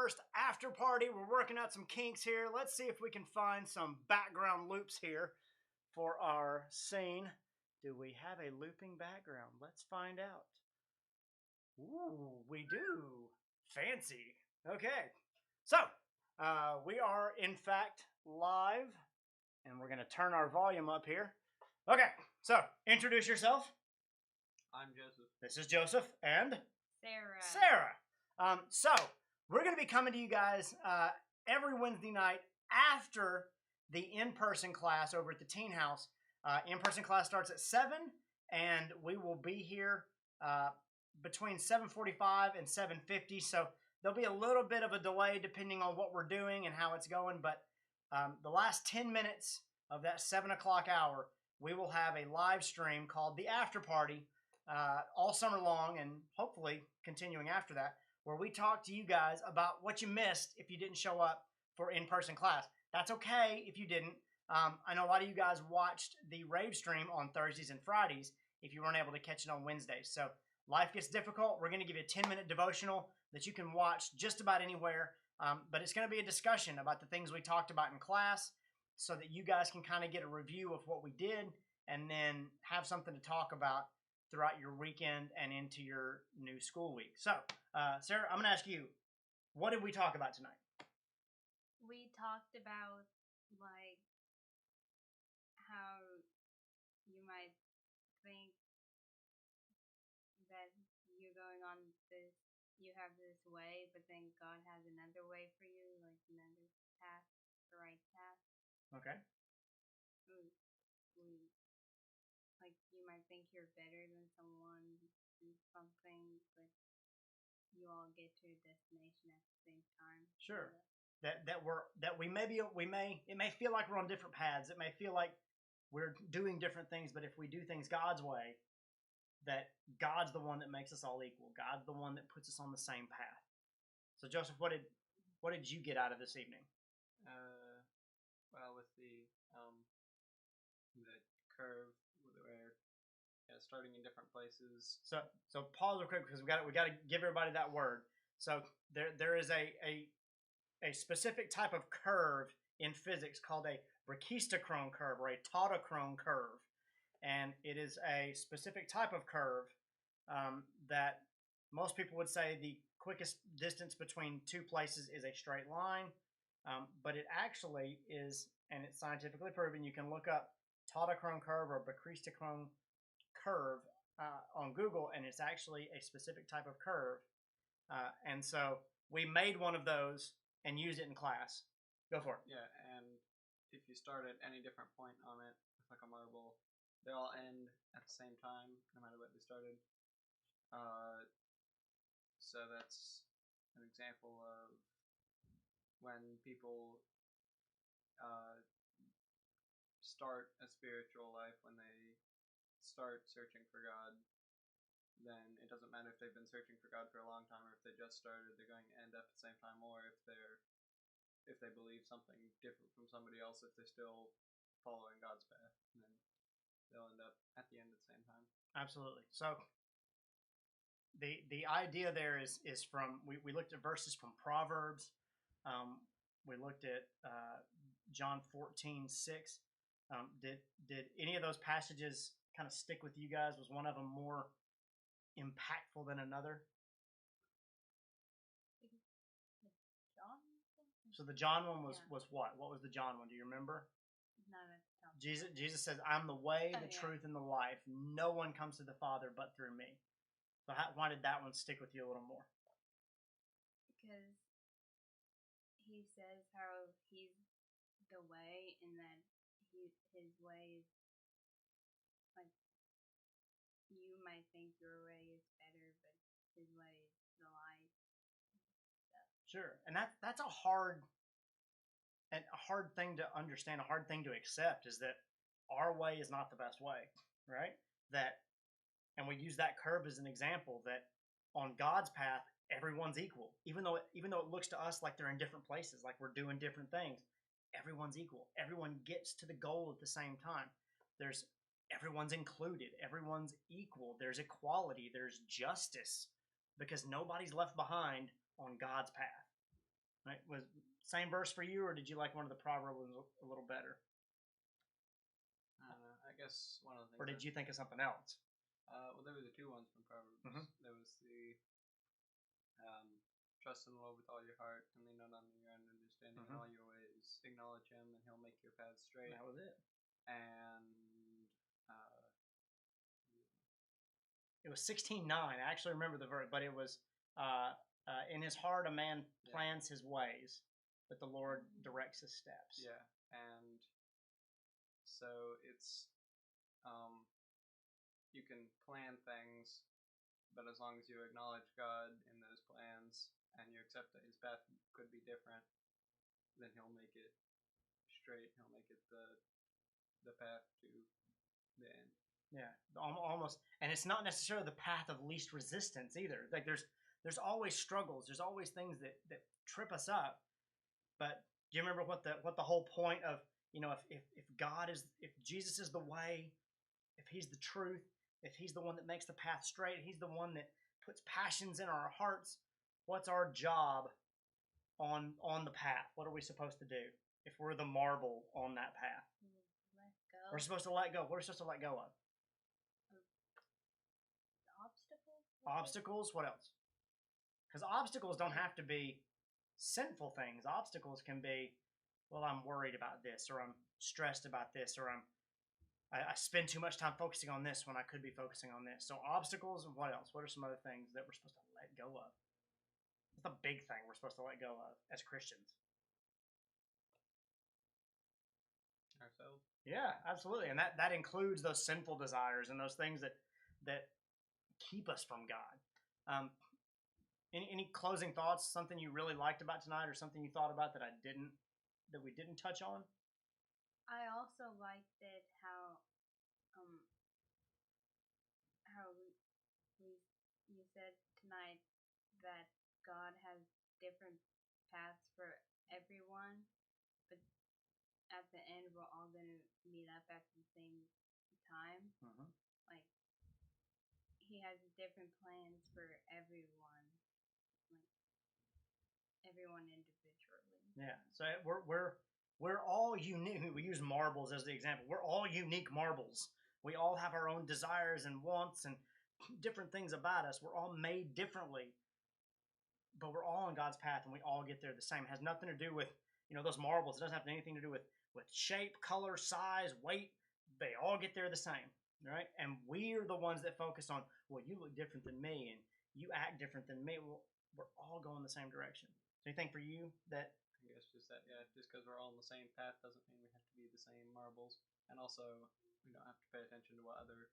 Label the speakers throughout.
Speaker 1: first after party. We're working out some kinks here. Let's see if we can find some background loops here for our scene. Do we have a looping background? Let's find out. Ooh, we do. Fancy. Okay. So, we are in fact live, and we're going to turn our volume up here. Okay, so introduce yourself.
Speaker 2: I'm Joseph.
Speaker 1: This is Joseph and
Speaker 3: Sarah.
Speaker 1: So we're going to be coming to you guys every Wednesday night after the in-person class over at the Teen House. In-person class starts at 7, and we will be here between 7:45 and 7:50. So there'll be a little bit of a delay depending on what we're doing and how it's going. But the last 10 minutes of that 7 o'clock hour, we will have a live stream called the After Party all summer long, and hopefully continuing after that, where we talk to you guys about what you missed if you didn't show up for in-person class. That's okay if you didn't. I know a lot of you guys watched the RAVESTREAM on Thursdays and Fridays if you weren't able to catch it on Wednesdays. So life gets difficult. We're going to give you a 10-minute devotional that you can watch just about anywhere, but it's going to be a discussion about the things we talked about in class so that you guys can kind of get a review of what we did and then have something to talk about throughout your weekend and into your new school week. So, Sarah, I'm going to ask you, what did we talk about tonight?
Speaker 3: We talked about, like, how you might think that you're going on this, you have this way, but then God has another way for you, like another path, the right path.
Speaker 1: Okay.
Speaker 3: Like, you might think you're better than someone in something, but you all get to a destination at the same time.
Speaker 1: Sure. It may feel like we're on different paths. It may feel like we're doing different things, but if we do things God's way, that God's the one that makes us all equal. God's the one that puts us on the same path. So, Joseph, what did you get out of this evening?
Speaker 2: Well, with the curve, where starting in different places.
Speaker 1: So pause real quick because we got to give everybody that word. So there is a specific type of curve in physics called a brachistochrone curve or a tautochrone curve, and it is a specific type of curve that most people would say the quickest distance between two places is a straight line, but it actually is, and it's scientifically proven. You can look up tautochrone curve or brachistochrone curve on Google, and it's actually a specific type of curve. And so we made one of those and used it in class. Go for it.
Speaker 2: Yeah, and if you start at any different point on it, it's like a marble. They all end at the same time, no matter what they started. So that's an example of when people start a spiritual life, when they start searching for God, then it doesn't matter if they've been searching for God for a long time or if they just started, they're going to end up at the same time, or if they believe something different from somebody else, if they're still following God's path, then they'll end up at the end at the same time.
Speaker 1: Absolutely. So the idea there is from we looked at verses from Proverbs. We looked at John 14:6. Did any of those passages kind of stick with you guys? Was one of them more impactful than another?
Speaker 3: John?
Speaker 1: So the John one was what? What was the John one? Do you remember?
Speaker 3: Not at the top.
Speaker 1: Jesus says, "I'm the way, the truth, and the life. No one comes to the Father but through me." So why did that one stick with you a little more?
Speaker 3: Because he says how he's the way, and that his way is, like, you might think your way is better, but his way is the light.
Speaker 1: Sure, and that's a hard thing to understand, a hard thing to accept, is that our way is not the best way, right? And we use that curve as an example that on God's path, everyone's equal, even though it looks to us like they're in different places, like we're doing different things. Everyone's equal. Everyone gets to the goal at the same time. Everyone's included. Everyone's equal. There's equality. There's justice, because nobody's left behind on God's path. Right? Was same verse for you, or did you like one of the proverb ones a little better,
Speaker 2: I guess one of the things.
Speaker 1: or did you think of something else?
Speaker 2: Well, there were the two ones from Proverbs.
Speaker 1: Mhm.
Speaker 2: There was the trust in the Lord with all your heart and lean not on your own understanding. In all your ways acknowledge Him, and He'll make your paths straight.
Speaker 1: That was it.
Speaker 2: And
Speaker 1: It was 16:9. I actually remember the verse, but it was in his heart a man plans his ways, but the Lord directs his steps.
Speaker 2: yeah, and so it's you can plan things, but as long as you acknowledge God in those plans and you accept that His path could be different, then He'll make it straight. He'll make it the path to the end.
Speaker 1: Yeah, almost, and it's not necessarily the path of least resistance either. Like there's always struggles. There's always things that trip us up. But do you remember what the whole point of, if God is, if Jesus is the way, if He's the truth, if He's the one that makes the path straight, He's the one that puts passions in our hearts. What's our job on the path? What are we supposed to do if we're the marble on that path?
Speaker 3: Let go.
Speaker 1: We're supposed to let go. What are we supposed to let go of?
Speaker 3: Obstacles.
Speaker 1: Obstacles. What else? Because obstacles don't have to be sinful things. Obstacles can be, well, I'm worried about this, or I'm stressed about this, or I spend too much time focusing on this when I could be focusing on this. So obstacles, and what else? What are some other things that we're supposed to let go of? What's the big thing we're supposed to let go of as Christians?
Speaker 2: Ourselves.
Speaker 1: Yeah, absolutely, and that includes those sinful desires and those things that keep us from God. Any closing thoughts? Something you really liked about tonight, or something you thought about that we didn't touch on?
Speaker 3: I also liked it how you said tonight that God has different paths for everyone, but at the end we're all gonna meet up at the same time.
Speaker 1: Mm-hmm.
Speaker 3: Like He has different plans for everyone, like everyone individually.
Speaker 1: Yeah. So we're all unique. We use marbles as the example. We're all unique marbles. We all have our own desires and wants and different things about us. We're all made differently, but we're all on God's path, and we all get there the same. It has nothing to do with those marbles. It doesn't have anything to do with shape, color, size, weight. They all get there the same, right? And we're the ones that focus on, well, you look different than me, and you act different than me. Well, we're all going the same direction. So anything for you that?
Speaker 2: I guess just that, yeah. Just because we're all on the same path doesn't mean we have to be the same marbles, and also we don't have to pay attention to what other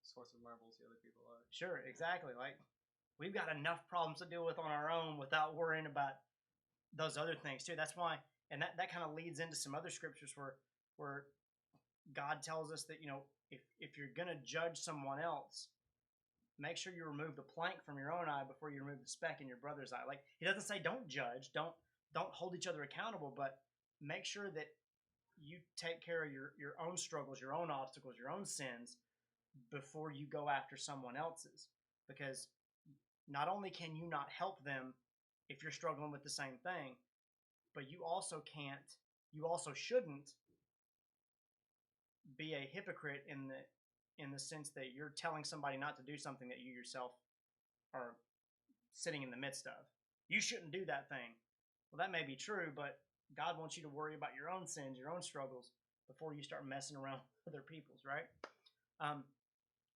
Speaker 2: sorts of marbles the other people are.
Speaker 1: Sure, exactly. Like we've got enough problems to deal with on our own without worrying about those other things too. That's why, and that kind of leads into some other scriptures where God tells us that if you're gonna judge someone else, make sure you remove the plank from your own eye before you remove the speck in your brother's eye. Like He doesn't say don't judge, don't hold each other accountable, but make sure that you take care of your own struggles, your own obstacles, your own sins before you go after someone else's. Because not only can you not help them if you're struggling with the same thing, but you also shouldn't be a hypocrite in the sense that you're telling somebody not to do something that you yourself are sitting in the midst of. You shouldn't do that thing. Well, that may be true, but God wants you to worry about your own sins, your own struggles, before you start messing around with other people's, right?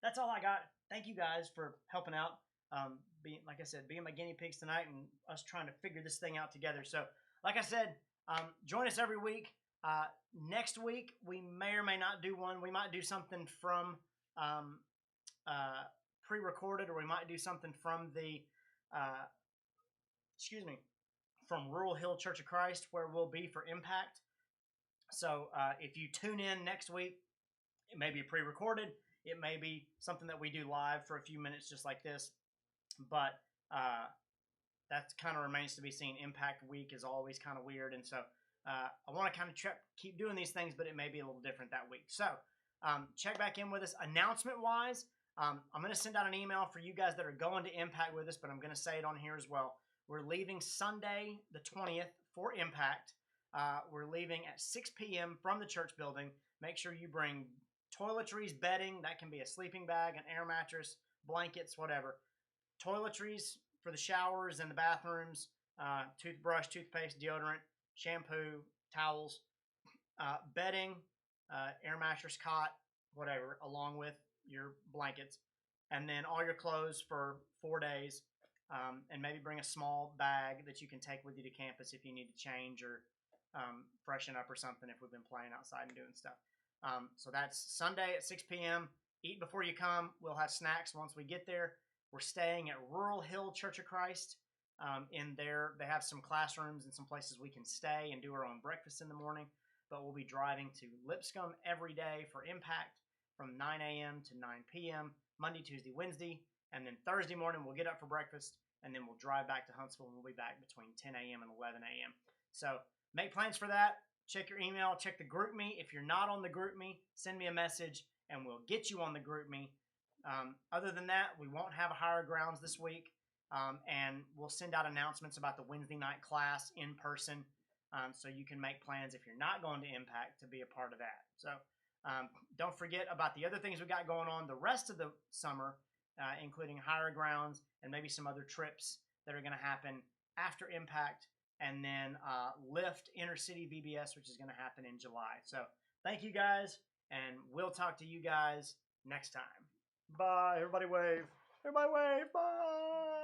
Speaker 1: That's all I got. Thank you guys for helping out. Being my guinea pigs tonight and us trying to figure this thing out together. So, like I said, join us every week. Next week, we may or may not do one. We might do something from pre-recorded, or we might do something from from Rural Hill Church of Christ, where we'll be for Impact. So if you tune in next week, it may be pre-recorded. It may be something that we do live for a few minutes just like this. But that kind of remains to be seen. Impact Week is always kind of weird. And so I want to kind of keep doing these things, but it may be a little different that week. So check back in with us. Announcement-wise, I'm going to send out an email for you guys that are going to Impact with us, but I'm going to say it on here as well. We're leaving Sunday the 20th for Impact. We're leaving at 6 p.m. from the church building. Make sure you bring toiletries, bedding. That can be a sleeping bag, an air mattress, blankets, whatever. Toiletries for the showers and the bathrooms, toothbrush, toothpaste, deodorant, shampoo, towels, bedding, air mattress, cot, whatever, along with your blankets, and then all your clothes for 4 days, and maybe bring a small bag that you can take with you to campus if you need to change or freshen up or something if we've been playing outside and doing stuff. So that's Sunday at 6 p.m. Eat before you come. We'll have snacks once we get there. We're staying at Rural Hill Church of Christ. In there, they have some classrooms and some places we can stay and do our own breakfast in the morning. But we'll be driving to Lipscomb every day for Impact from 9 a.m. to 9 p.m. Monday, Tuesday, Wednesday. And then Thursday morning, we'll get up for breakfast, and then we'll drive back to Huntsville, and we'll be back between 10 a.m. and 11 a.m. So make plans for that. Check your email. Check the GroupMe. If you're not on the GroupMe, send me a message, and we'll get you on the GroupMe. Other than that, we won't have a Higher Grounds this week, and we'll send out announcements about the Wednesday night class in person, so you can make plans if you're not going to Impact to be a part of that. So don't forget about the other things we got going on the rest of the summer, including Higher Grounds and maybe some other trips that are going to happen after Impact, and then Lift Intercity VBS, which is going to happen in July. So thank you guys, and we'll talk to you guys next time. Bye. Everybody wave. Everybody wave. Bye.